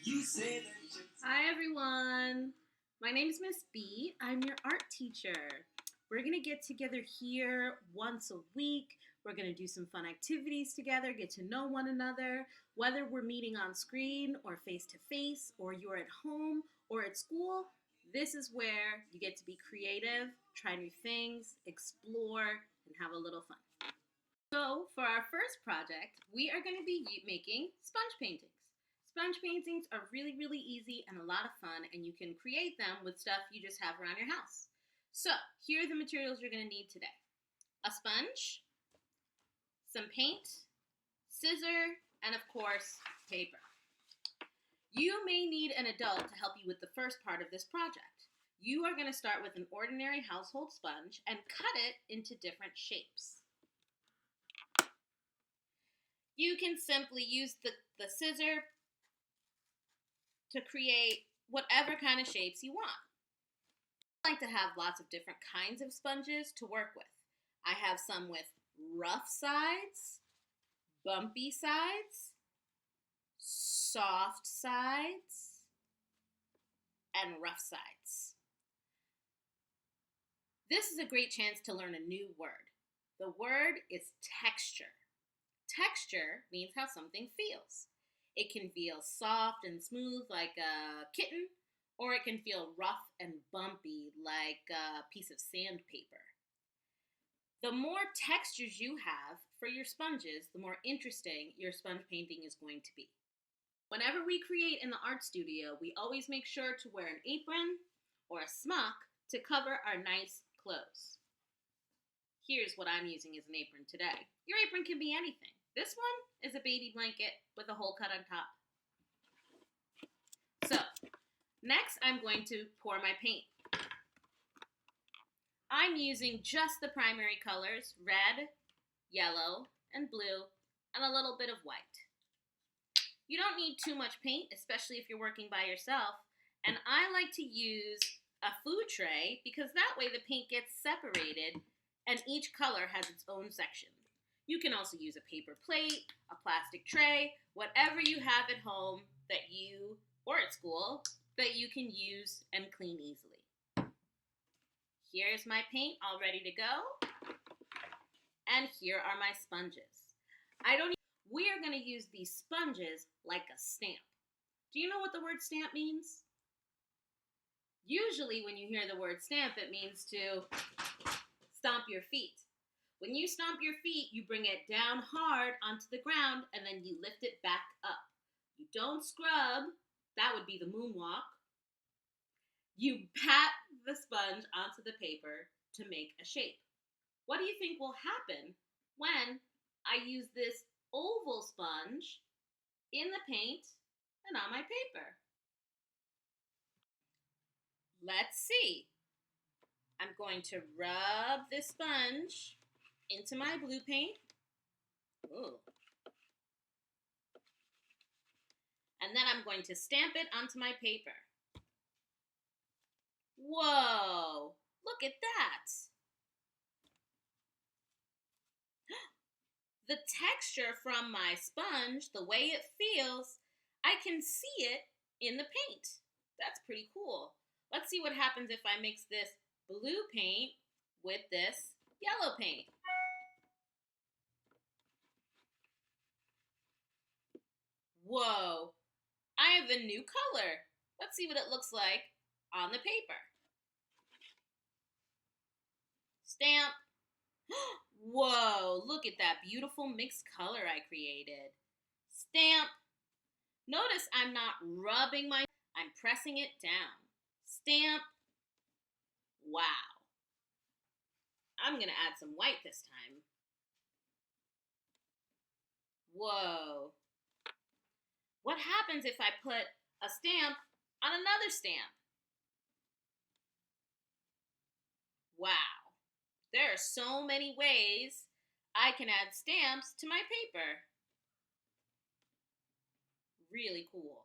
Hi everyone, my name is Miss B. I'm your art teacher. We're gonna get together here once a week. We're gonna do some fun activities together, get to know one another, whether we're meeting on screen or face to face, or you're at home or at school. This is where you get to be creative, try new things, explore, and have a little fun. So, for our first project, we are going to be making sponge paintings. Sponge paintings are really, really easy and a lot of fun, and you can create them with stuff you just have around your house. So, here are the materials you're going to need today: a sponge, some paint, scissor, and of course, paper. You may need an adult to help you with the first part of this project. You are going to start with an ordinary household sponge and cut it into different shapes. You can simply use the scissor to create whatever kind of shapes you want. I like to have lots of different kinds of sponges to work with. I have some with rough sides, bumpy sides, soft sides, and rough sides. This is a great chance to learn a new word. The word is texture. Texture means how something feels. It can feel soft and smooth like a kitten, or it can feel rough and bumpy like a piece of sandpaper. The more textures you have for your sponges, the more interesting your sponge painting is going to be. Whenever we create in the art studio, we always make sure to wear an apron or a smock to cover our nice clothes. Here's what I'm using as an apron today. Your apron can be anything. This one is a baby blanket with a hole cut on top. So, next I'm going to pour my paint. I'm using just the primary colors, red, yellow, and blue, and a little bit of white. You don't need too much paint, especially if you're working by yourself, and I like to use a food tray because that way the paint gets separated and each color has its own section. You can also use a paper plate, a plastic tray, whatever you have at home that you, or at school, that you can use and clean easily. Here's my paint all ready to go. And here are my sponges. We are going to use these sponges like a stamp. Do you know what the word stamp means? Usually when you hear the word stamp, it means to stomp your feet. When you stomp your feet, you bring it down hard onto the ground and then you lift it back up. You don't scrub, that would be the moonwalk. You pat the sponge onto the paper to make a shape. What do you think will happen when I use this oval sponge in the paint and on my paper? Let's see. I'm going to rub this sponge into my blue paint. Ooh. And then I'm going to stamp it onto my paper. Whoa, look at that. The texture from my sponge, the way it feels, I can see it in the paint. That's pretty cool. Let's see what happens if I mix this blue paint with this yellow paint. Whoa, I have a new color. Let's see what it looks like on the paper. Stamp. Whoa, look at that beautiful mixed color I created. Stamp. Notice I'm not rubbing I'm pressing it down. Stamp. Wow. I'm going to add some white this time. Whoa. What happens if I put a stamp on another stamp? Wow. There are so many ways I can add stamps to my paper. Really cool.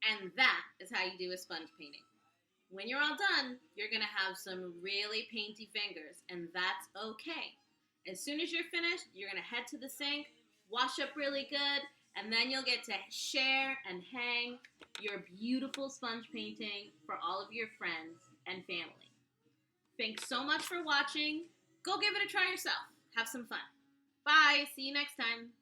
And that is how you do a sponge painting. When you're all done, you're going to have some really painty fingers, and that's okay. As soon as you're finished, you're going to head to the sink, wash up really good, and then you'll get to share and hang your beautiful sponge painting for all of your friends and family. Thanks so much for watching. Go give it a try yourself. Have some fun. Bye. See you next time.